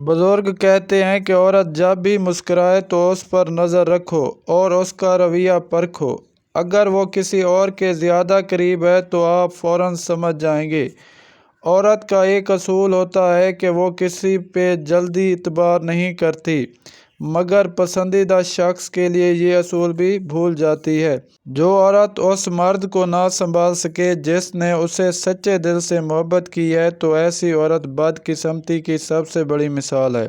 بزرگ کہتے ہیں کہ عورت جب بھی مسکرائے تو اس پر نظر رکھو اور اس کا رویہ پرکھو۔ اگر وہ کسی اور کے زیادہ قریب ہے تو آپ فوراً سمجھ جائیں گے۔ عورت کا ایک اصول ہوتا ہے کہ وہ کسی پہ جلدی اعتبار نہیں کرتی، مگر پسندیدہ شخص کے لیے یہ اصول بھی بھول جاتی ہے۔ جو عورت اس مرد کو نہ سنبھال سکے جس نے اسے سچے دل سے محبت کی ہے تو ایسی عورت بدقسمتی کی سب سے بڑی مثال ہے۔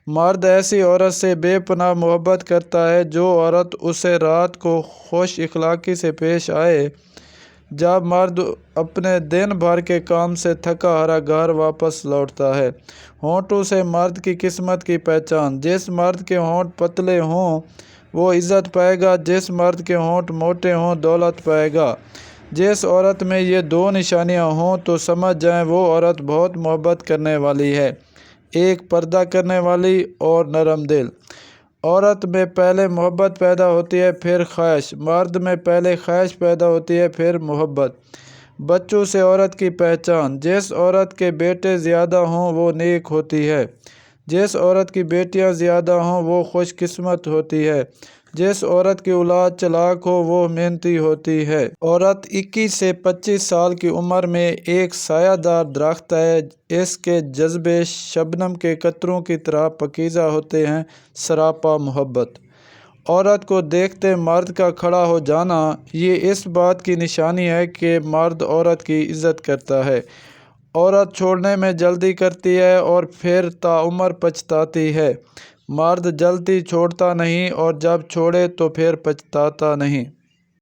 مرد ایسی عورت سے بے پناہ محبت کرتا ہے جو عورت اسے رات کو خوش اخلاقی سے پیش آئے۔ جب مرد اپنے دن بھر کے کام سے تھکا ہارا گھر واپس لوٹتا ہے، ہونٹوں سے مرد کی قسمت کی پہچان۔ جس مرد کے ہونٹ پتلے ہوں وہ عزت پائے گا، جس مرد کے ہونٹ موٹے ہوں دولت پائے گا۔ جس عورت میں یہ دو نشانیاں ہوں تو سمجھ جائیں وہ عورت بہت محبت کرنے والی ہے، ایک پردہ کرنے والی اور نرم دل۔ عورت میں پہلے محبت پیدا ہوتی ہے پھر خواہش، مرد میں پہلے خواہش پیدا ہوتی ہے پھر محبت۔ بچوں سے عورت کی پہچان۔ جس عورت کے بیٹے زیادہ ہوں وہ نیک ہوتی ہے، جس عورت کی بیٹیاں زیادہ ہوں وہ خوش قسمت ہوتی ہے، جس عورت کی اولاد چالاک ہو وہ محنتی ہوتی ہے۔ عورت 21 سے 25 سال کی عمر میں ایک سایہ دار درخت ہے، اس کے جذبے شبنم کے قطروں کی طرح پاکیزہ ہوتے ہیں، سراپا محبت۔ عورت کو دیکھتے مرد کا کھڑا ہو جانا یہ اس بات کی نشانی ہے کہ مرد عورت کی عزت کرتا ہے۔ عورت چھوڑنے میں جلدی کرتی ہے اور پھر تاعمر پچھتاتی ہے، مرد جلدی چھوڑتا نہیں اور جب چھوڑے تو پھر پچھتاتا نہیں۔